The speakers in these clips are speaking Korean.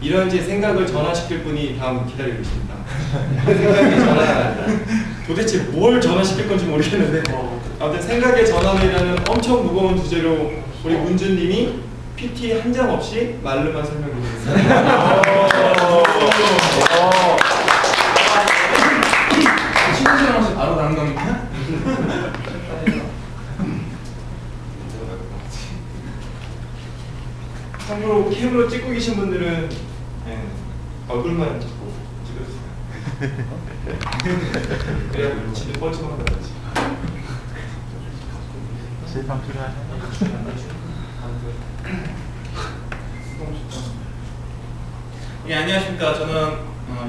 이런 제 생각을 전환시킬 분이 다음 기다리고 있습니다. 생각의 전환. 도대체 뭘 전환시킬 건지 모르겠는데 아무튼 생각의 전환이라는 엄청 무거운 주제로 우리 문준님이 PT 한 장 없이 말로만 설명해 주셨습니다. 쉬는 시간 없이 바로 가는 겁니까? 참고로 캠으로 찍고 계신 분들은 얼굴만 자꾸 찍어주세요. 그래야 지금 뻘쭘한 거지. 실방 필요하네. 예, 안녕하십니까. 저는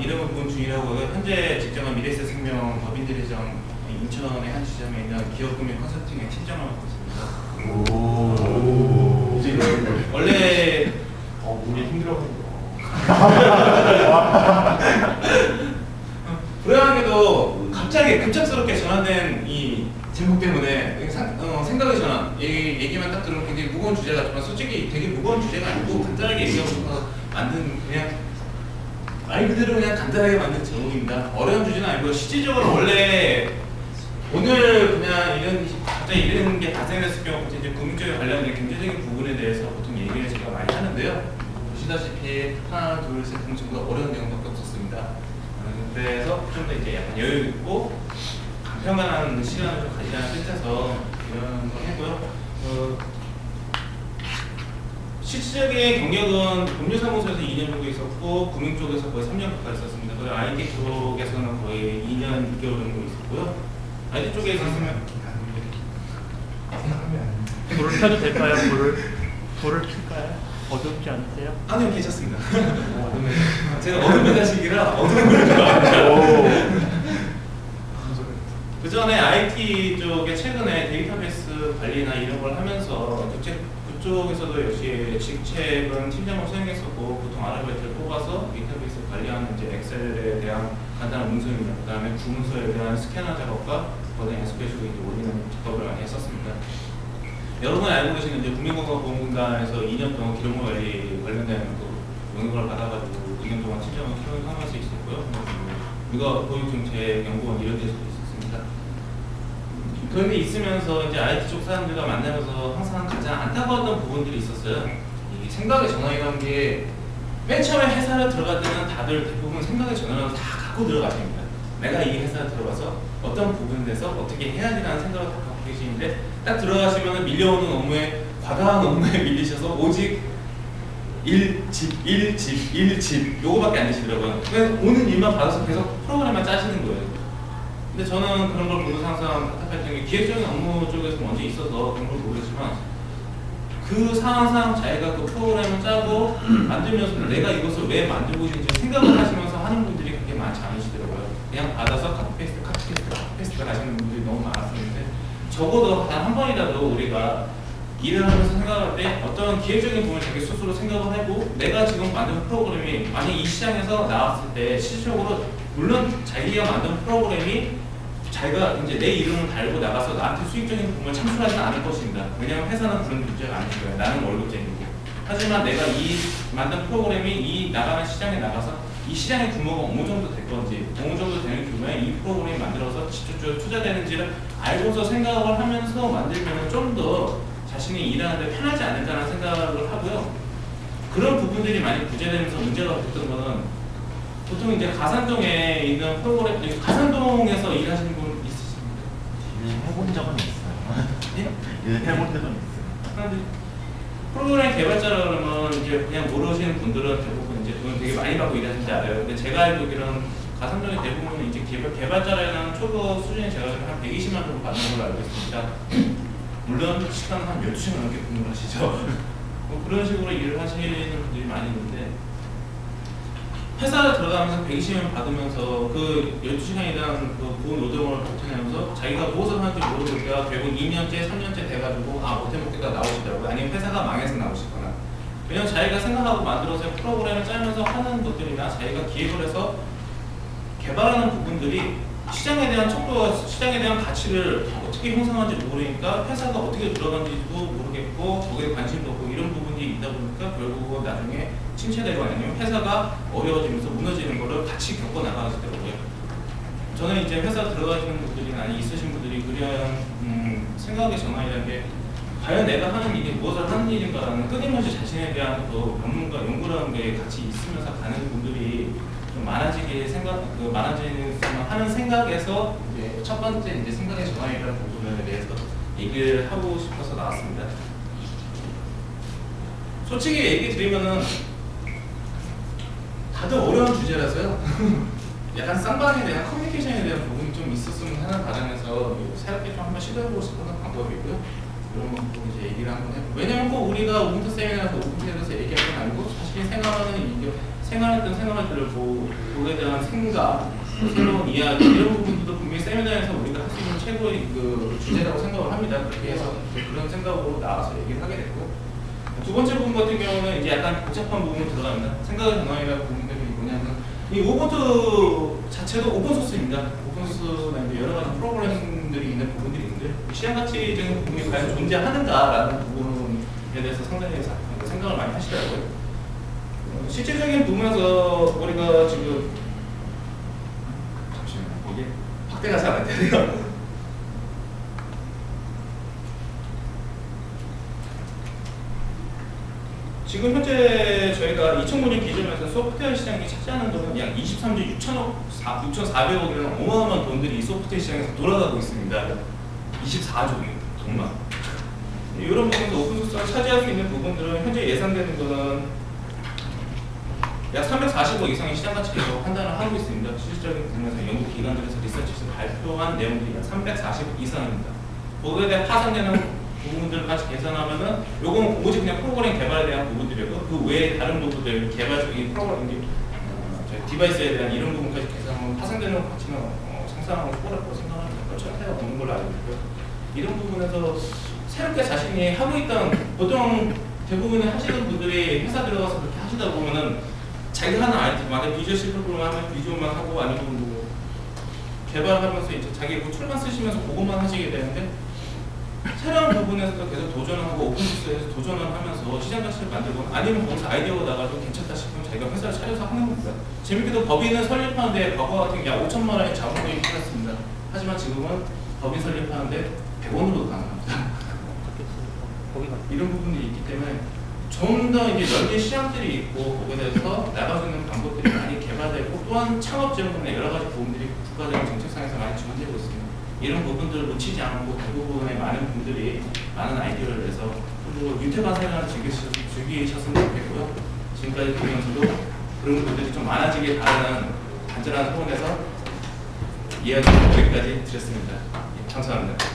이름은 문준이라고 하고요. 현재 직장은 미래에셋 생명 법인대리점 인천의 한 지점에 있는 기업금융 컨설팅의 팀장을 맡고 있습니다. 오. 원래 우리 힘들어. 불행하게도 갑자기 급작스럽게 전환된 이 제목 때문에 생각의 전환 얘기만 딱 들으면 굉장히 무거운 주제 같지만 솔직히 되게 무거운 주제가 아니고 간단하게 얘기하고 싶어서 만든 그냥 말 그대로 그냥 간단하게 만든 제목입니다. 어려운 주제는 아니고 실질적으로 원래 오늘 그냥 갑자기 이런 게 발생했을 경우 이제 금융적인 관련된 경제적인 부분에 대해서 보통 얘기를 제가 많이 하는데요. 보시다시피 하나 둘 셋 전부 다 어려운 내용밖에 없었습니다. 그래서 좀 더 이제 약간 여유 있고 간편한 시간을 좀 가지라는 뜻에서 이런 걸 했고요. 실질적인 경력은 법률사무소에서 2년 정도 있었고 금융 쪽에서 거의 3년 가까이 있었습니다. 그리고 IT 쪽에서는 거의 2년 6개월 정도 있었고요. IT 쪽에서는 불을 켜도 될까요? 불을 켤까요? 어둡지 않으세요? 아니요, 괜찮습니다. 제가 어둠의 자식이라 어두운 걸 좋아합니다. 그 전에 IT 쪽에 최근에 데이터베이스 관리나 이런 걸 하면서 그쪽에서도 역시 직책은 팀장으로 수행했었고 보통 아르바이트를 뽑아서 데이터베이스 관리하는 이제 엑셀에 대한 간단한 문서입니다. 그 다음에 구문서에 대한 스캐너 작업과 거기에 연습해주고 이제 올리는 작업을 많이 했었습니다. 여러분이 알고 계시는 이제 국민건강보험공단에서 2년 동안 기록물 관리 관련된 영역을 받아가지고 2년 동안 팀장을 수행하면서 있었고요. 이거 보육정책연구원 이런 데서도 있었습니다. 그런데 있으면서 이제 IT 쪽 사람들과 만나면서 항상 가장 안타까웠던 부분들이 있었어요. 이 생각의 전환이라는 게 맨 처음에 회사를 들어갈 때는 다들 대부분 생각의 전환을 다 갖고 들어가십니다. 내가 이 회사에 들어가서 어떤 부분에 대해서 어떻게 해야지라는 생각을 다 갖고 계시는데 딱 들어가시면 밀려오는 업무에 과다한 업무에 밀리셔서 오직 일집 요거밖에 안 되시더라고요. 그냥 오는 일만 받아서 계속 프로그램만 짜시는 거예요. 근데 저는 그런 걸 보면서 항상 답답했던 게 기획적인 업무 쪽에서 먼저 있어서 그런 걸 모르지만 그 상황상 자기가 그 프로그램을 짜고 만들면서 내가 이것을 왜 만들고 있는지 생각을 하시면서 하는 분들이 그렇게 많지 않으시더라고요. 그냥 받아서 카피페이스트 하시는 분들이 너무 많았었는데 적어도 단 한 번이라도 우리가 일을 하면서 생각할 때 어떤 기획적인 부분을 자기 스스로 생각을 하고 내가 지금 만든 프로그램이 만약 이 시장에서 나왔을 때 실질적으로 물론 자기가 만든 프로그램이 자기가 이제 내 이름을 달고 나가서 나한테 수익적인 부분을 창출하지는 않을 것입니다. 왜냐하면 회사는 그런 문제가 아닐 거예요. 나는 월급쟁이고. 하지만 내가 이 만든 프로그램이 이 나가는 시장에 나가서 이 시장의 규모가 어느 정도 될 건지 어느 정도 되는 규모에 이 프로그램이 만들어서 직접적으로 투자되는지를 알고서 생각을 하면서 만들면 좀 더 자신이 일하는데 편하지 않을까라는 생각을 하고요. 그런 부분들이 많이 부재되면서 문제가 됐던 거는 보통 이제 가산동에 있는 프로그램, 가산동에서 일하시는 분 있으십니까? 해본 적은 있어요. 예? 해본 적은 있어요. 프로그램 개발자라 그러면 이제 그냥 모르시는 분들은 대부분 이제 돈 되게 많이 받고 일하시는지 알아요. 근데 제가 알기로는 가산동의 대부분은 이제 개발자라는 초급 수준이 제가 한 120만 정도 받는 걸로 알고 있습니다. 물론 시간은 한 12시간 넘게 근무를 하시죠. 뭐 그런 식으로 일을 하시는 분들이 많이 있는데 회사에 들어가면서 120만 받으면서 그 12시간이라는 그 무은 노동을 버텨내면서 자기가 무엇을 하는지 모르니까 결국 2년째, 3년째 돼가지고 못해 먹겠다 나오시더라고요. 아니면 회사가 망해서 나오시거나. 왜냐면 자기가 생각하고 만들어서 프로그램을 짜면서 하는 것들이나 자기가 기획을 해서 개발하는 부분들이 시장에 대한 척도와 시장에 대한 가치를 어떻게 형성하는지 모르니까 회사가 어떻게 들어간지도 모르겠고 거기에 관심도 없고 이런 부분이 일이 있다 보니까 결국은 나중에 침체되거나 아니면 회사가 어려워지면서 무너지는 거를 같이 겪어 나가시더라고요. 저는 이제 회사 들어가시는 분들이나 아니 있으신 분들이 그런 생각의 전환이라는 게 과연 내가 하는 일이 무엇을 하는 일인가라는 끊임없이 자신에 대한 그 전문가 연구라는 게 같이 있으면서 가는 분들이 좀 많아지는 하는 생각에서 이제 첫 번째 이제 생각의 전환이라는 부분에 대해서 얘기를 하고 싶어서 나왔습니다. 솔직히 얘기 드리면은 다들 어려운 주제라서요. 약간 쌍방에 대한 커뮤니케이션에 대한 부분이 좀 있었으면 하는 바람에서 새롭게 좀 한번 시도해보고 싶은 방법이고요. 이런 부분 이제 얘기를 한번 해보고, 왜냐면 꼭 우리가 오픈트 세미나에서 오픈트에서 얘기할 건 아니고 사실 생활했던 생활들을 그에 대한 생각, 새로운 이야기 이런 부분들도 분명히 세미나에서 우리가 할 수 있는 최고의 그 주제라고 생각을 합니다. 그렇게 해서 그런 생각으로 나와서 얘기를 하게 됐고, 두 번째 부분 같은 경우는 이제 약간 복잡한 부분이 들어갑니다. 생각의 전환이라는 부분들이 뭐냐면 이 오픈트 자체도 오픈소스입니다. 오픈소스나 이제 여러 가지 프로그램들이 있는 부분들이 있는데 시장가치적인 부분이 과연 존재하는가라는 부분에 대해서 상당히 생각을 많이 하시더라고요. 실질적인 부분에서 우리가 지금 잠시만요. 이게 확대가 잘 안 되네요. 지금 현재 저희가 2009년 기준에서 소프트웨어 시장이 차지하는 돈은 약 23조 6,400억이라는 어마어마한 돈들이 이 소프트웨어 시장에서 돌아가고 있습니다. 24조입니다. 정말. 이런 부분에서 오픈소스가 차지할 수 있는 부분들은 현재 예상되는 것은 약 340억 이상의 시장 가치로 판단을 하고 있습니다. 실질적인 부분에서 연구 기관들에서 리서치에서 발표한 내용들이 약 340억 이상입니다. 거기에 대해 파산되는 부분들까지 계산하면은 요건 오직 그냥 프로그램 개발에 대한 부분들이고 그 외에 다른 부분들 개발적인 프로그램 디바이스에 대한 이런 부분까지 계산하면 파생되는 가치는 상상하고 꼬라고 생각하는 절대가 없는 걸로 알고 있고요. 이런 부분에서 새롭게 자신이 하고 있던 보통 대부분의 하시는 분들이 회사 들어가서 그렇게 하시다 보면은 자기가 하는 아이템 만약 비주얼 프로그램 하면 비주얼만 하고 아니면 뭐 개발하면서 이제 자기 뭐 툴만 쓰시면서 그것만 하시게 되는데 새로운 부분에서 계속 도전하고 오픈소스에서 도전을 하면서 시장 가치를 만들고 아니면 거기서 아이디어가 나가지고 괜찮다 싶으면 자기가 회사를 차려서 하는 겁니다. 재밌게도 법인을 설립하는데 과거 같은 약 5천만 원의 자본금이 필요했습니다. 하지만 지금은 법인 설립하는데 100원으로도 가능합니다. 이런 부분이 있기 때문에 좀 더 이제 열린 시장들이 있고 거기에 대해서 나갈 수 있는 방법들이 많이 개발되고 또한 창업 지원이나 여러 가지 부분들이 국가적인 정책상에서 많이 지원되고 있습니다. 이런 부분들을 놓치지 않고 대부분의 많은 분들이 많은 아이디어를 내서 그리고 유태반 생활을 즐기셨으면 좋겠고요. 지금까지 보면서도 그런 분들이 좀 많아지길 바라는 간절한 소원에서 이야기를 여기까지 드렸습니다. 감사합니다.